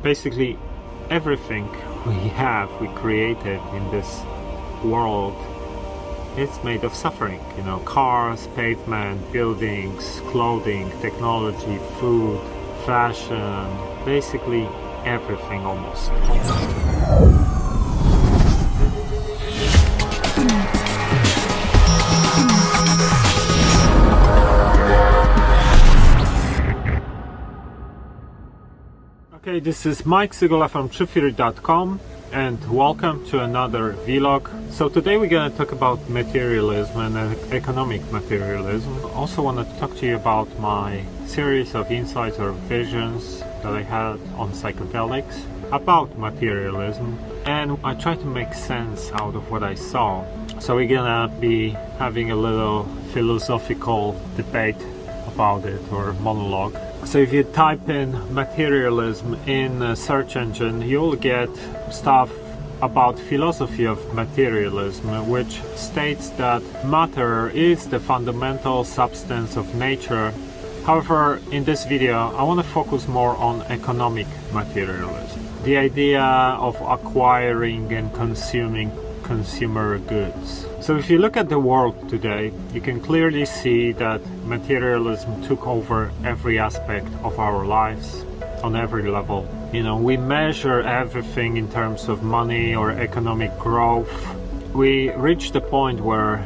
Basically, everything we created in this world, it's made of suffering. You know, cars, pavement, buildings, clothing, technology, food, fashion, basically everything almost. Okay, this is Mike Sigula from TruthTheory.com and welcome to another vlog. So today we're going to talk about materialism and economic materialism. I also want to talk to you about my series of insights or visions that I had on psychedelics about materialism, and I try to make sense out of what I saw. So we're going to be having a little philosophical debate about it, or monologue. So if you type in materialism in a search engine, you'll get stuff about philosophy of materialism, which states that matter is the fundamental substance of nature. However, in this video, I want to focus more on economic materialism. The idea of acquiring and consuming consumer goods. So if you look at the world today, you can clearly see that materialism took over every aspect of our lives on every level. You know, we measure everything in terms of money or economic growth. We reach the point where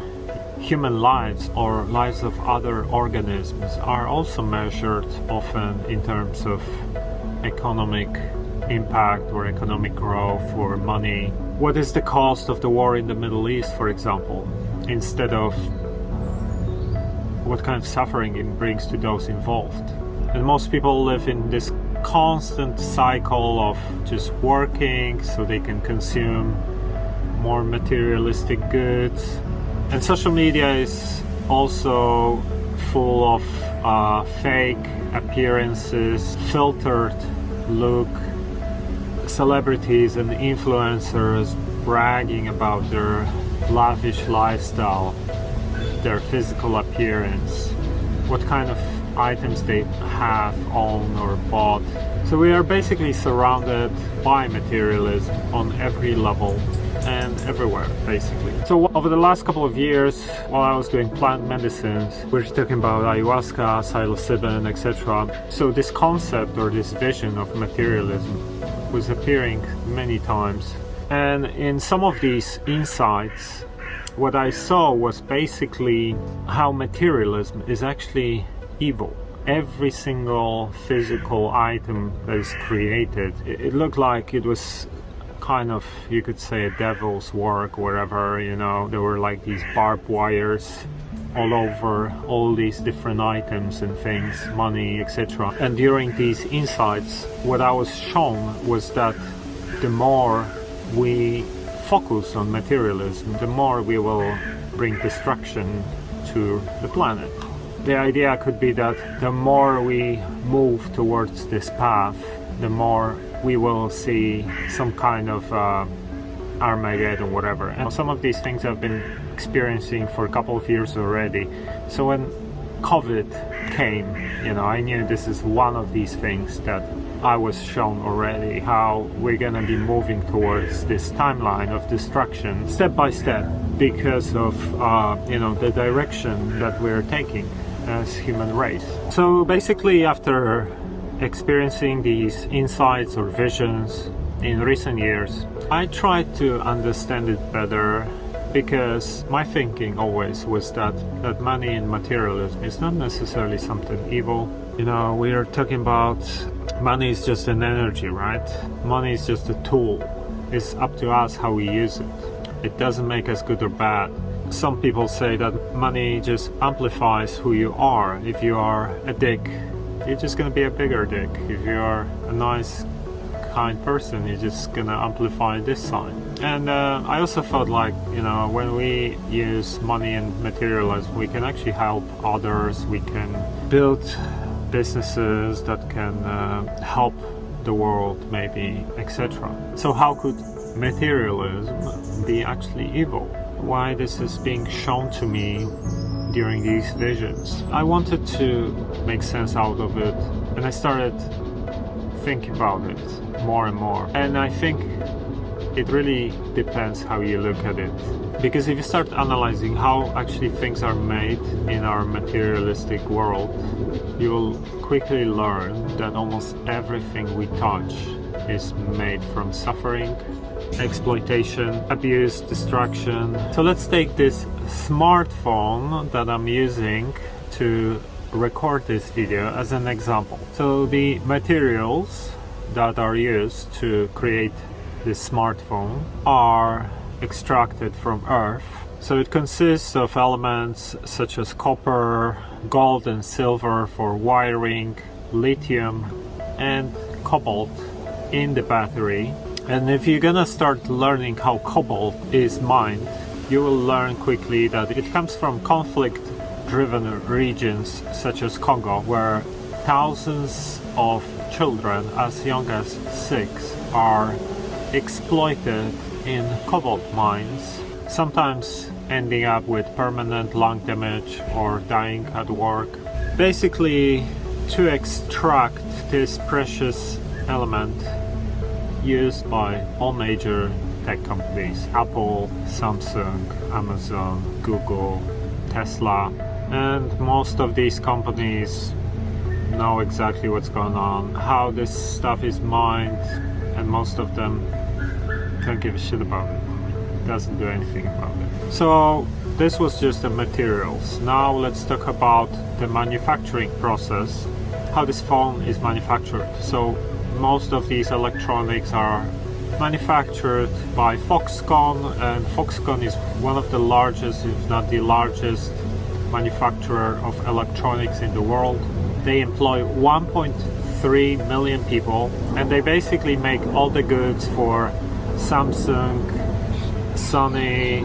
human lives or lives of other organisms are also measured often in terms of economic impact or economic growth or money. What is the cost of the war in the Middle East, for example, instead of what kind of suffering it brings to those involved? And most people live in this constant cycle of just working so they can consume more materialistic goods. And social media is also full of fake appearances, filtered look, celebrities and influencers bragging about their lavish lifestyle, their physical appearance, what kind of items they have owned or bought. So we are basically surrounded by materialism on every level and everywhere, basically. So over the last couple of years, while I was doing plant medicines, we're talking about ayahuasca, psilocybin, etc. So this concept or this vision of materialism was appearing many times. And in some of these insights, what I saw was basically how materialism is actually evil. Every single physical item that is created, it looked like it was kind of, you could say, a devil's work, wherever, you know, there were like these barbed wires all over all these different items and things, money, etc. And during these insights, what I was shown was that the more we focus on materialism, the more we will bring destruction to the planet. The idea could be that the more we move towards this path, the more we will see some kind of Armageddon, whatever. And some of these things I've been experiencing for a couple of years already. So when COVID came, you know, I knew this is one of these things that I was shown already, how we're gonna be moving towards this timeline of destruction step by step because of you know, the direction that we're taking as human race. So basically, after experiencing these insights or visions in recent years, I tried to understand it better, because my thinking always was that money and materialism is not necessarily something evil. You know, we are talking about money is just an energy, right? Money is just a tool. It's up to us how we use it. It doesn't make us good or bad. Some people say that money just amplifies who you are. If you are a dick, you're just gonna be a bigger dick. If you are a nice, kind person, you're just gonna amplify this side. And I also felt like, you know, when we use money and materialism, we can actually help others. We can build businesses that can help the world, maybe, etc. So how could materialism be actually evil? Why this is being shown to me during these visions? I wanted to make sense out of it, and I started think about it more and more. And I think it really depends how you look at it. Because if you start analyzing how actually things are made in our materialistic world, you will quickly learn that almost everything we touch is made from suffering, exploitation, abuse, destruction. So let's take this smartphone that I'm using to record this video as an example. So the materials that are used to create this smartphone are extracted from Earth. So it consists of elements such as copper, gold and silver for wiring, lithium and cobalt in the battery. And if you're gonna start learning how cobalt is mined, you will learn quickly that it comes from conflict-driven regions such as Congo, where thousands of children as young as 6 are exploited in cobalt mines, sometimes ending up with permanent lung damage or dying at work. Basically, to extract this precious element used by all major tech companies: Apple, Samsung, Amazon, Google, Tesla, and most of these companies know exactly what's going on, how this stuff is mined, and most of them don't give a shit about it. Doesn't do anything about it. So this was just the materials. Now let's talk about the manufacturing process, how this phone is manufactured. So most of these electronics are manufactured by Foxconn, and Foxconn is one of the largest, if not the largest, manufacturer of electronics in the world. They employ 1.3 million people, and they basically make all the goods for Samsung, Sony,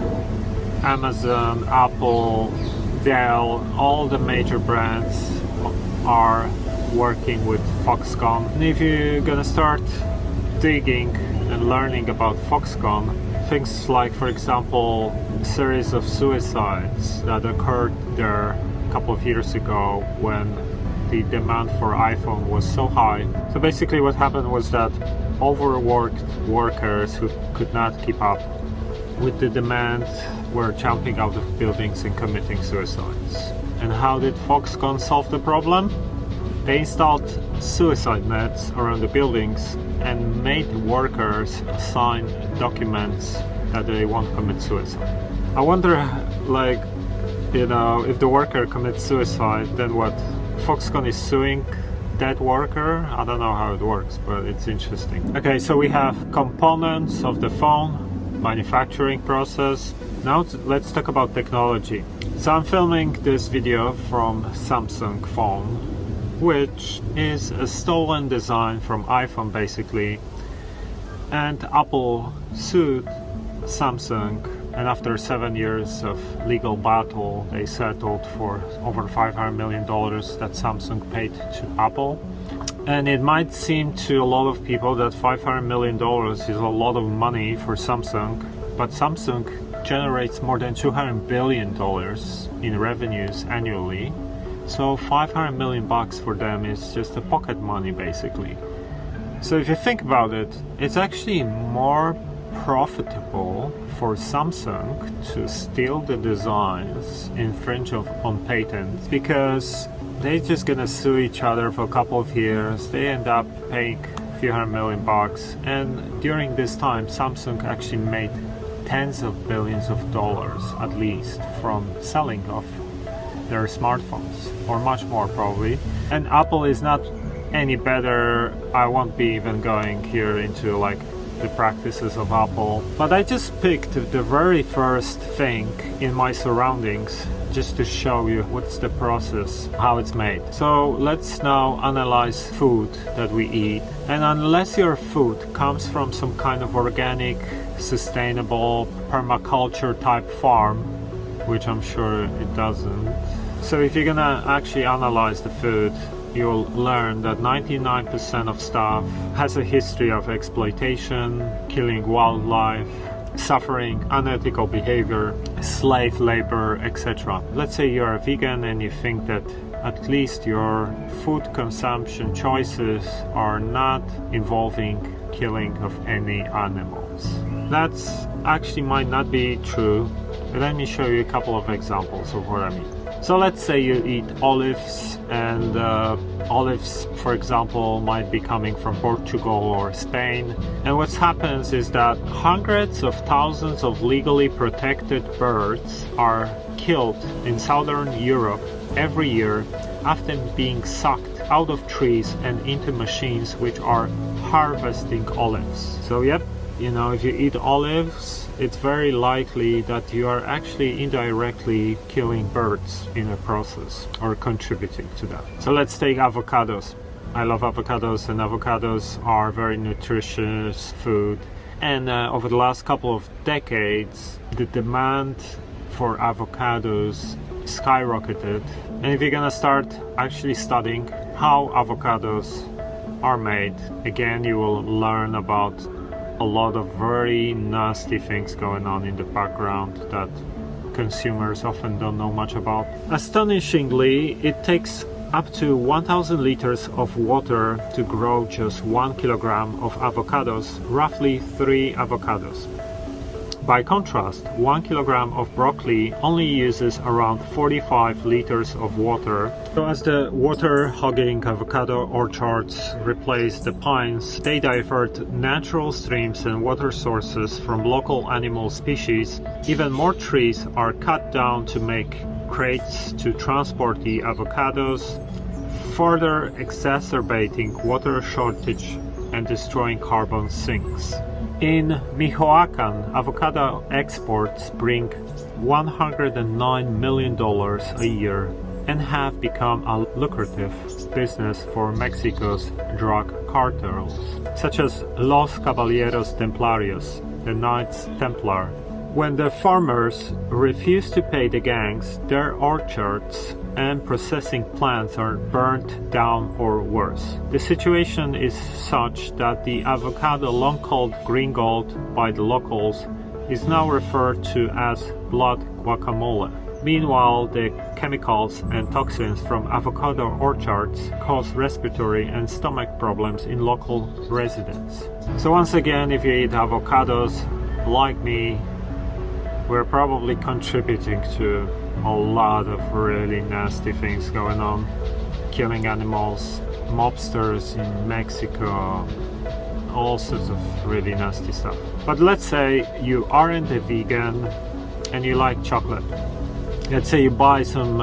Amazon, Apple, Dell. All the major brands are working with Foxconn. And if you're gonna start digging and learning about Foxconn, things like, for example, a series of suicides that occurred there a couple of years ago when the demand for iPhone was so high. So basically what happened was that overworked workers who could not keep up with the demand were jumping out of buildings and committing suicides. And how did Foxconn solve the problem? They installed suicide nets around the buildings and made workers sign documents that they won't commit suicide. I wonder, like, if the worker commits suicide, then what? Foxconn is suing that worker? I don't know how it works, but it's interesting. Okay, so we have components of the phone, manufacturing process. Now let's talk about technology. So I'm filming this video from Samsung phone, which is a stolen design from iPhone basically, and Apple sued Samsung, and after 7 years of legal battle they settled for over $500 million that Samsung paid to Apple. And it might seem to a lot of people that $500 million is a lot of money for Samsung, but Samsung generates more than $200 billion in revenues annually. So 500 million bucks for them is just a pocket money basically. So if you think about it, it's actually more profitable for Samsung to steal the designs, infringe on patents, because they're just gonna sue each other for a couple of years. They end up paying a few $100 million bucks, and during this time Samsung actually made tens of billions of dollars at least from selling off their smartphones, or much more probably. And Apple is not any better. I won't be even going here into like the practices of Apple, but I just picked the very first thing in my surroundings just to show you what's the process, how it's made. So let's now analyze food that we eat, and unless your food comes from some kind of organic, sustainable, permaculture type farm, which I'm sure it doesn't. So if you're gonna actually analyze the food, you'll learn that 99% of stuff has a history of exploitation, killing wildlife, suffering, unethical behavior, slave labor, etc. Let's say you're a vegan and you think that at least your food consumption choices are not involving killing of any animals. That's actually might not be true, but let me show you a couple of examples of what I mean. So let's say you eat olives, and olives, for example, might be coming from Portugal or Spain. And what happens is that hundreds of thousands of legally protected birds are killed in southern Europe every year after being sucked out of trees and into machines which are harvesting olives. So yep, you know, if you eat olives, it's very likely that you are actually indirectly killing birds in a process or contributing to that. So let's take avocados. I love avocados, and avocados are very nutritious food. And over the last couple of decades, the demand for avocados skyrocketed. And if you're gonna start actually studying how avocados are made, again, you will learn about a lot of very nasty things going on in the background that consumers often don't know much about. Astonishingly, it takes up to 1000 liters of water to grow just 1 kilogram of avocados, roughly 3 avocados. By contrast, 1 kilogram of broccoli only uses around 45 liters of water. So as the water-hogging avocado orchards replace the pines, they divert natural streams and water sources from local animal species. Even more trees are cut down to make crates to transport the avocados, further exacerbating water shortage and destroying carbon sinks. In Michoacan, avocado exports bring $109 million a year and have become a lucrative business for Mexico's drug cartels, such as Los Caballeros Templarios, the Knights Templar. When the farmers refuse to pay the gangs, their orchards and processing plants are burnt down or worse. The situation is such that the avocado, long called green gold by the locals, is now referred to as blood guacamole. Meanwhile, the chemicals and toxins from avocado orchards cause respiratory and stomach problems in local residents. So once again, if you eat avocados, like me, we're probably contributing to a lot of really nasty things going on. Killing animals, mobsters in Mexico, all sorts of really nasty stuff. But let's say you aren't a vegan and you like chocolate. Let's say you buy some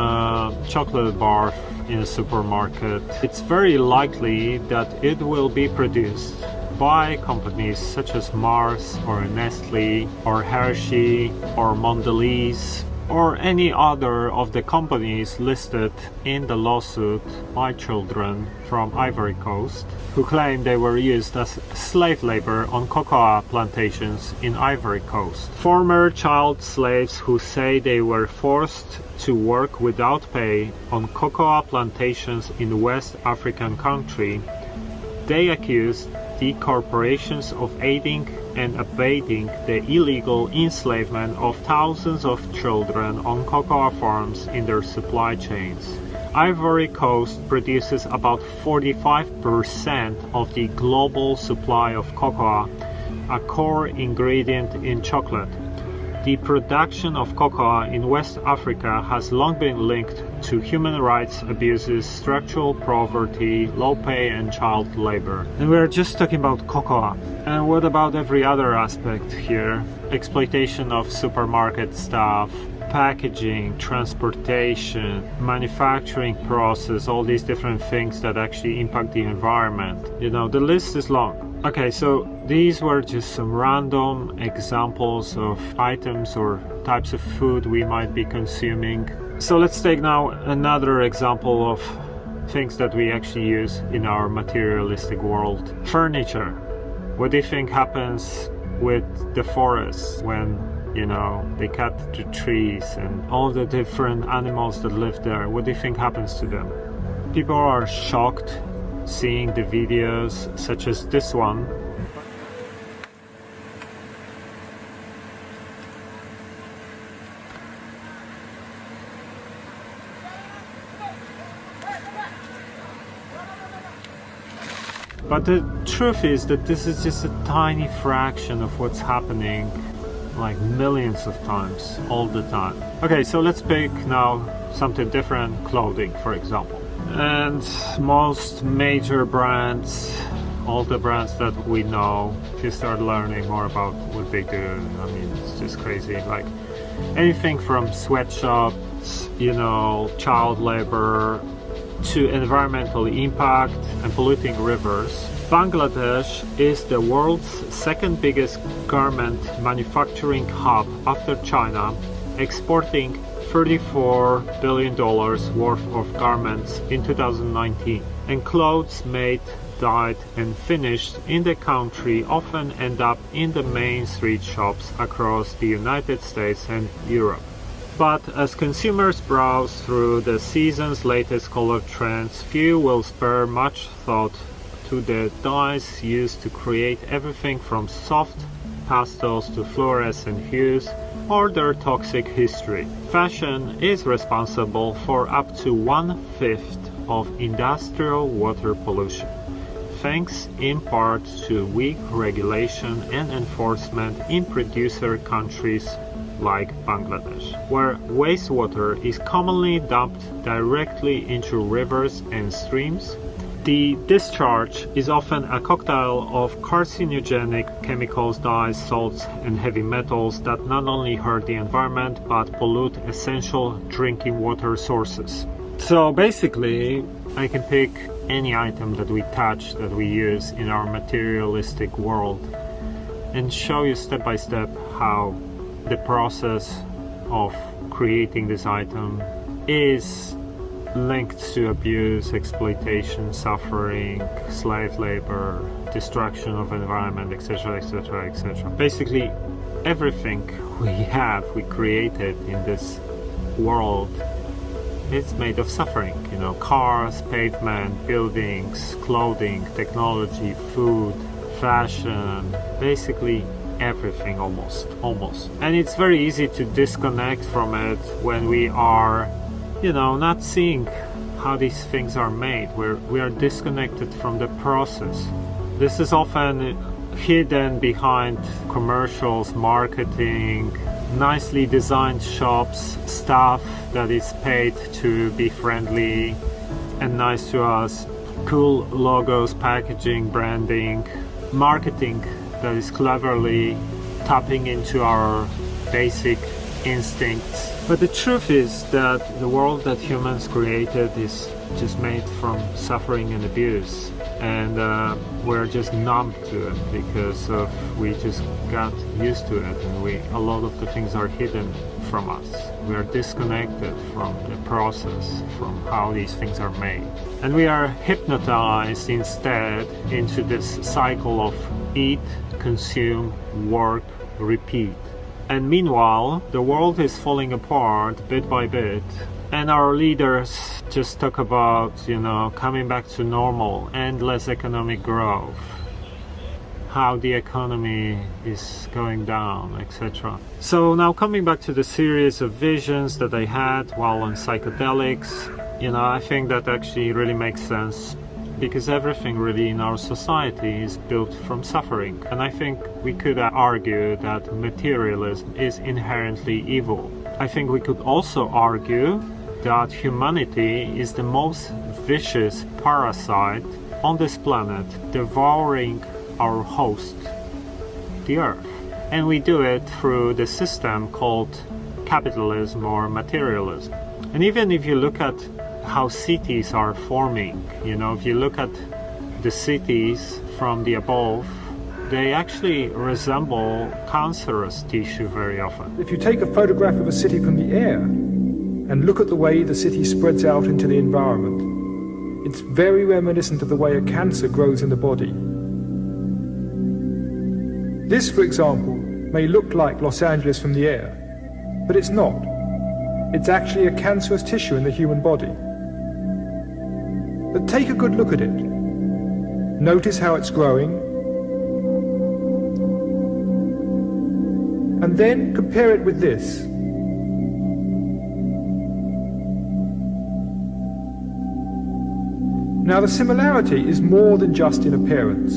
chocolate bar in a supermarket. It's very likely that it will be produced by companies such as Mars or Nestle or Hershey or Mondelez or any other of the companies listed in the lawsuit by children from Ivory Coast who claim they were used as slave labor on cocoa plantations in Ivory Coast. Former child slaves who say they were forced to work without pay on cocoa plantations in West African country. They accused the corporations of aiding and abetting the illegal enslavement of thousands of children on cocoa farms in their supply chains. Ivory Coast produces about 45% of the global supply of cocoa, a core ingredient in chocolate. The production of cocoa in West Africa has long been linked to human rights abuses, structural poverty, low pay and child labor. And we're just talking about cocoa. And what about every other aspect here? Exploitation of supermarket staff, packaging, transportation, manufacturing process, all these different things that actually impact the environment. You know, the list is long. Okay, so these were just some random examples of items or types of food we might be consuming. So let's take now another example of things that we actually use in our materialistic world. Furniture. What do you think happens with the forests when, you know, they cut the trees and all the different animals that live there? What do you think happens to them? People are shocked seeing the videos such as this one. But the truth is that this is just a tiny fraction of what's happening like millions of times all the time. Okay, so let's pick now something different, clothing for example. And most major brands, all the brands that we know, if you start learning more about what they do, I mean, it's just crazy. Like anything from sweatshops, you know, child labor, to environmental impact and polluting rivers. Bangladesh is the world's second biggest garment manufacturing hub after China, exporting $34 billion worth of garments in 2019. And clothes made, dyed and finished in the country often end up in the main street shops across the United States and Europe. But as consumers browse through the season's latest color trends, few will spare much thought to the dyes used to create everything from soft pastels to fluorescent hues, or their toxic history. Fashion is responsible for up to 1/5 of industrial water pollution, thanks in part to weak regulation and enforcement in producer countries like Bangladesh, where wastewater is commonly dumped directly into rivers and streams. The discharge is often a cocktail of carcinogenic chemicals, dyes, salts and heavy metals that not only hurt the environment but pollute essential drinking water sources. So basically, I can pick any item that we touch, that we use in our materialistic world, and show you step by step how the process of creating this item is linked to abuse, exploitation, suffering, slave labor, destruction of environment, etc, etc, etc. Basically everything we created in this world, it's made of suffering. You know, cars, pavement, buildings, clothing, technology, food, fashion, basically everything almost. And it's very easy to disconnect from it when we are, you know, not seeing how these things are made, where we are disconnected from the process. This is often hidden behind commercials, marketing, nicely designed shops, staff that is paid to be friendly and nice to us, cool logos, packaging, branding, marketing that is cleverly tapping into our basic instincts. But the truth is that the world that humans created is just made from suffering and abuse, and we're just numb to it because we just got used to it, and a lot of the things are hidden from us. We are disconnected from the process, from how these things are made, and we are hypnotized instead into this cycle of eat, consume, work, repeat. And meanwhile, the world is falling apart bit by bit, and our leaders just talk about, you know, coming back to normal, endless economic growth, how the economy is going down, etc. So now coming back to the series of visions that I had while on psychedelics, you know, I think that actually really makes sense, because everything really in our society is built from suffering. And I think we could argue that materialism is inherently evil. I think we could also argue that humanity is the most vicious parasite on this planet, devouring our host, the earth. And we do it through the system called capitalism or materialism. And even if you look at how cities are forming, you know, if you look at the cities from the above, they actually resemble cancerous tissue very often. If you take a photograph of a city from the air and look at the way the city spreads out into the environment, it's very reminiscent of the way a cancer grows in the body. This, for example, may look like Los Angeles from the air, but it's not. It's actually a cancerous tissue in the human body. But take a good look at it. Notice how it's growing. And then compare it with this. Now, the similarity is more than just in appearance.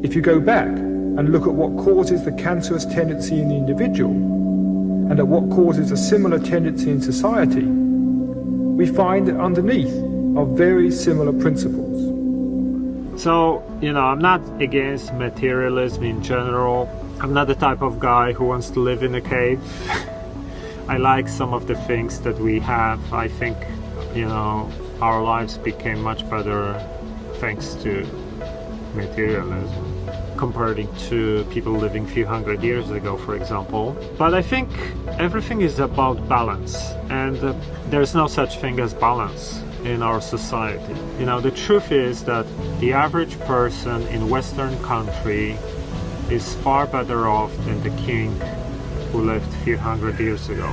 If you go back and look at what causes the cancerous tendency in the individual, and at what causes a similar tendency in society, we find that underneath are very similar principles. So, I'm not against materialism in general. I'm not the type of guy who wants to live in a cave. I like some of the things that we have. I think, our lives became much better thanks to materialism compared to people living a few hundred years ago, for example. But I think everything is about balance, and there's no such thing as balance in our society. The truth is that the average person in Western country is far better off than the king who lived a few hundred years ago.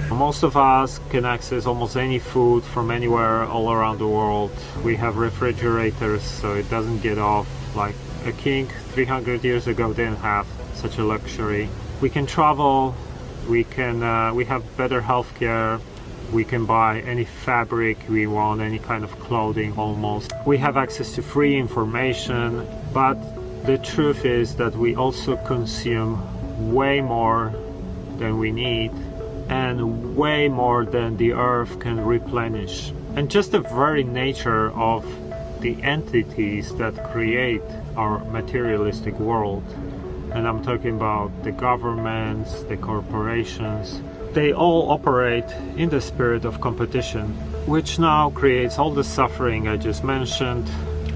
Most of us can access almost any food from anywhere all around the world. We have refrigerators, so it doesn't get off. Like a king 300 years ago didn't have such a luxury. We can travel, we have better healthcare, we can buy any fabric we want, any kind of clothing almost. We have access to free information, but the truth is that we also consume way more than we need and way more than the earth can replenish. And just the very nature of the entities that create our materialistic world, and I'm talking about the governments, the corporations, they all operate in the spirit of competition, which now creates all the suffering I just mentioned,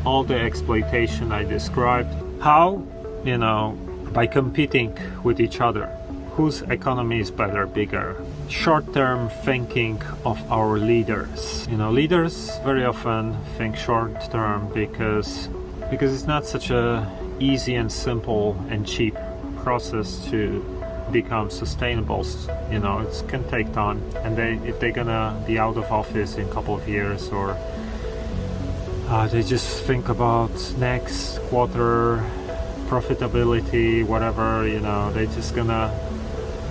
all the exploitation I described. How? By competing with each other. Whose economy is better, bigger? Short-term thinking of our leaders. Leaders very often think short-term because it's not such a easy and simple and cheap process to become sustainable. It can take time, and if they're gonna be out of office in a couple of years, or they just think about next quarter profitability, whatever, they're just gonna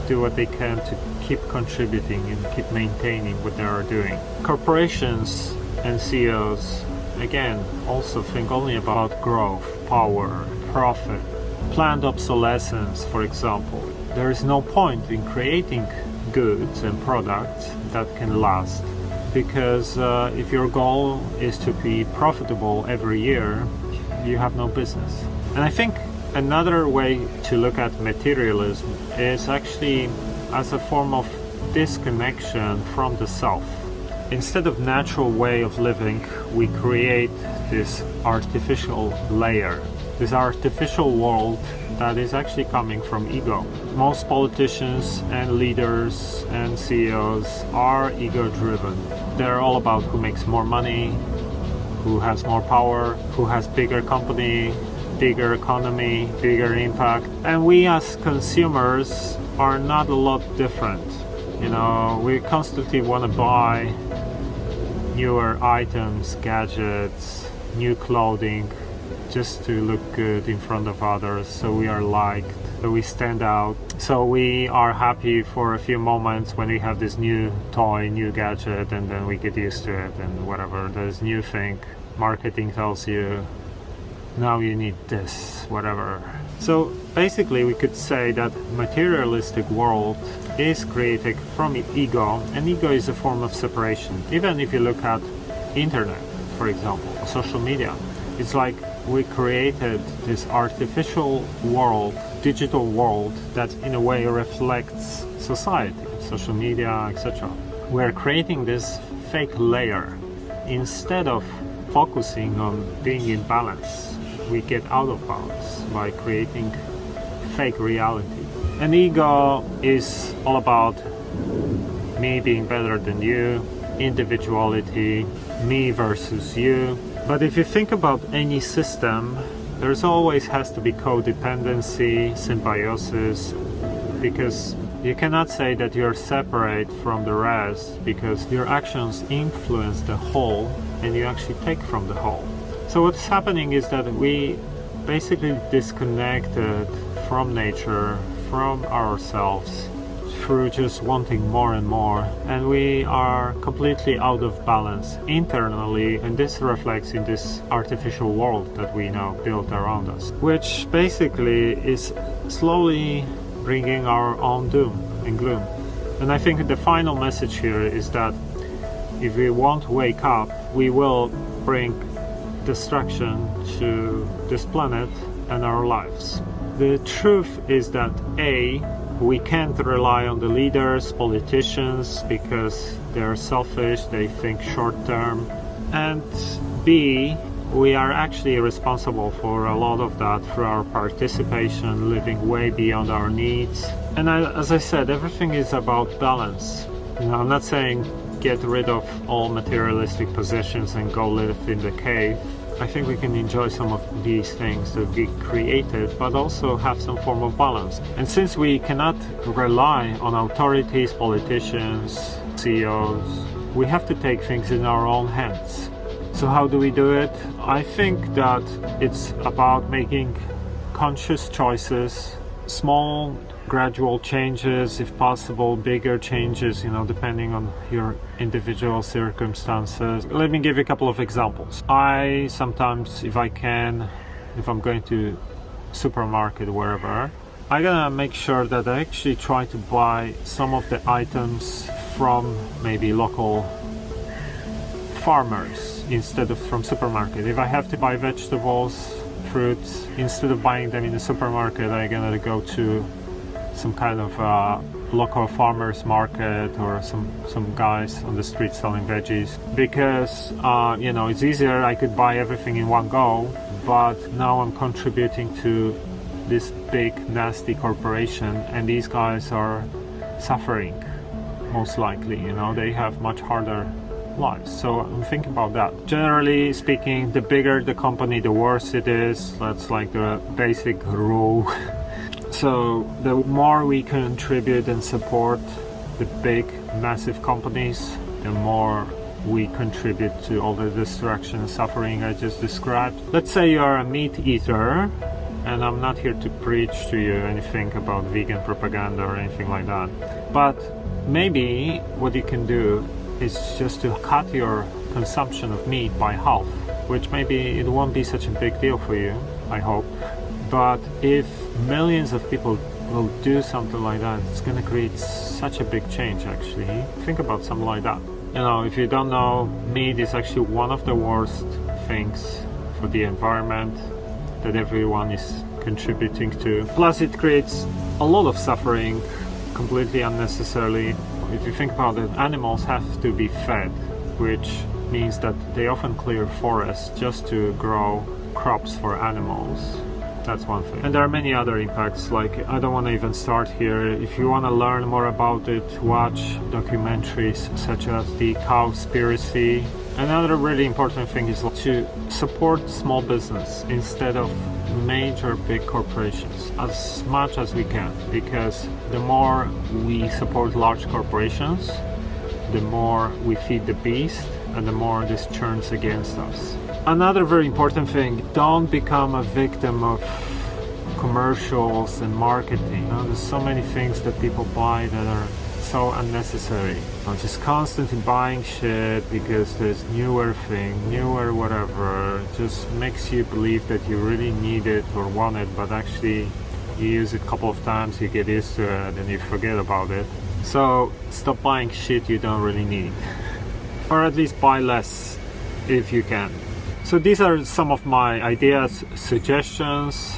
do what they can to keep contributing and keep maintaining what they are doing. Corporations and CEOs, again, also think only about growth, power, profit, planned obsolescence, for example. There is no point in creating goods and products that can last, because if your goal is to be profitable every year, you have no business. And I think another way to look at materialism is actually as a form of disconnection from the self. Instead of natural way of living, we create this artificial layer, this artificial world that is actually coming from ego. Most politicians and leaders and CEOs are ego-driven. They're all about who makes more money, who has more power, who has bigger company, bigger economy, bigger impact. And we as consumers are not a lot different. We constantly want to buy newer items, gadgets, new clothing, just to look good in front of others, so we are liked, so we stand out, so we are happy for a few moments when we have this new toy, new gadget, and then we get used to it, and whatever, this new thing, marketing tells you, now you need this, whatever. So basically we could say that materialistic world is created from ego, and ego is a form of separation. Even if you look at internet, for example, social media, it's like we created this artificial world, digital world, that in a way reflects society, social media, etc. We're creating this fake layer. Instead of focusing on being in balance, we get out of balance by creating fake reality. And ego is all about me being better than you, individuality, me versus you. But if you think about any system, there's always has to be codependency, symbiosis, because you cannot say that you're separate from the rest, because your actions influence the whole and you actually take from the whole. So what's happening is that we basically disconnected from nature, from ourselves, through just wanting more and more, and we are completely out of balance internally, and this reflects in this artificial world that we now built around us, which basically is slowly bringing our own doom and gloom. And I think the final message here is that if we won't wake up, we will bring destruction to this planet and our lives. The truth is that A, we can't rely on the leaders, politicians, because they're selfish, they think short term. And B, we are actually responsible for a lot of that through our participation, living way beyond our needs. And as I said, everything is about balance. I'm not saying get rid of all materialistic possessions and go live in the cave. I think we can enjoy some of these things that we created, but also have some form of balance. And since we cannot rely on authorities, politicians, CEOs, we have to take things in our own hands. So how do we do it? I think that it's about making conscious choices, small gradual changes, if possible, bigger changes, depending on your individual circumstances. Let me give you a couple of examples. I sometimes, if I'm going to supermarket, wherever, I'm gonna make sure that I actually try to buy some of the items from maybe local farmers instead of from supermarket. If I have to buy vegetables, fruits, instead of buying them in the supermarket, I'm gonna go to some kind of local farmers market or some guys on the street selling veggies, because it's easier. I could buy everything in one go, but now I'm contributing to this big nasty corporation, and these guys are suffering most likely. They have much harder lives. So I'm thinking about that. Generally speaking, the bigger the company, the worse it is. That's like the basic rule. So the more we contribute and support the big, massive companies, the more we contribute to all the destruction and suffering I just described. Let's say you are a meat eater, and I'm not here to preach to you anything about vegan propaganda or anything like that, but maybe what you can do is just to cut your consumption of meat by half, which maybe it won't be such a big deal for you, I hope. But if millions of people will do something like that, it's going to create such a big change, actually. Think about something like that. If you don't know, meat is actually one of the worst things for the environment that everyone is contributing to. Plus, it creates a lot of suffering completely unnecessarily. If you think about it, animals have to be fed, which means that they often clear forests just to grow crops for animals. That's one thing. And there are many other impacts, like I don't want to even start here. If you want to learn more about it, watch documentaries such as the Cowspiracy. Another really important thing is to support small business instead of major big corporations as much as we can, because the more we support large corporations, the more we feed the beast and the more this turns against us. Another very important thing, don't become a victim of commercials and marketing. There's so many things that people buy that are so unnecessary. Just constantly buying shit because there's newer whatever. It just makes you believe that you really need it or want it, but actually you use it a couple of times, you get used to it, and you forget about it. So stop buying shit you don't really need. Or at least buy less if you can. So these are some of my ideas, suggestions.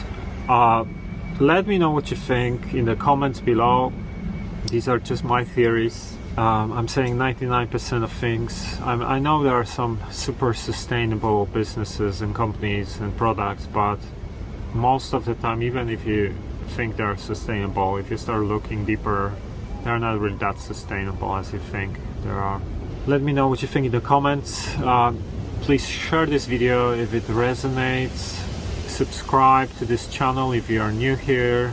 Let me know what you think in the comments below. These are just my theories. I'm saying 99% of things. I know there are some super sustainable businesses and companies and products, but most of the time, even if you think they're sustainable, if you start looking deeper, they're not really that sustainable as you think there are. Let me know what you think in the comments. Please share this video if it resonates. Subscribe to this channel if you are new here.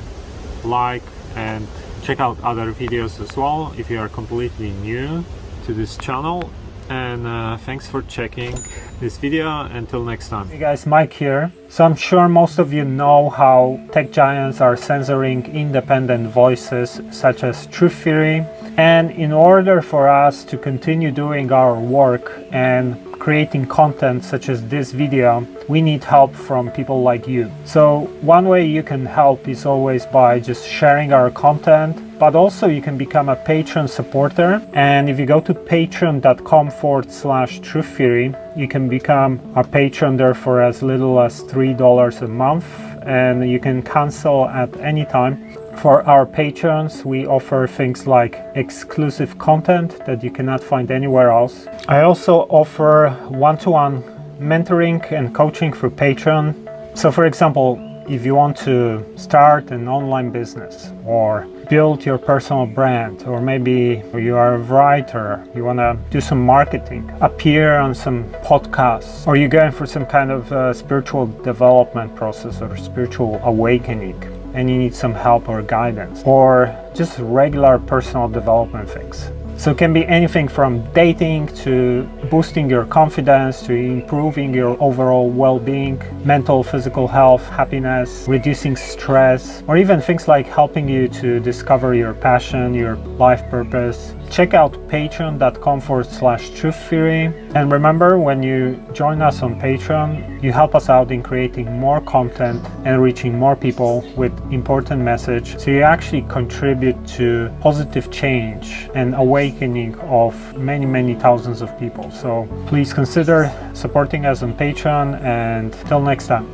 Like and check out other videos as well if you are completely new to this channel. and thanks for checking this video. Until next time. Hey guys, Mike here. So I'm sure most of you know how tech giants are censoring independent voices such as TruthTheory, and in order for us to continue doing our work and creating content such as this video, we need help from people like you. So one way you can help is always by just sharing our content, but also you can become a Patreon supporter. And if you go to patreon.com/truththeory, you can become a patron there for as little as $3 a month, and you can cancel at any time. For our patrons, we offer things like exclusive content that you cannot find anywhere else. I also offer one-to-one mentoring and coaching through Patreon. So for example, if you want to start an online business or build your personal brand, or maybe you are a writer, you want to do some marketing, appear on some podcasts, or you're going for some kind of spiritual development process or spiritual awakening, and you need some help or guidance, or just regular personal development things. So it can be anything from dating to boosting your confidence to improving your overall well-being, mental, physical health, happiness, reducing stress, or even things like helping you to discover your passion, your life purpose. Check out patreon.com/truththeory. And remember, when you join us on Patreon, you help us out in creating more content and reaching more people with important message. So you actually contribute to positive change and awakening of many, many thousands of people. So please consider supporting us on Patreon, and till next time.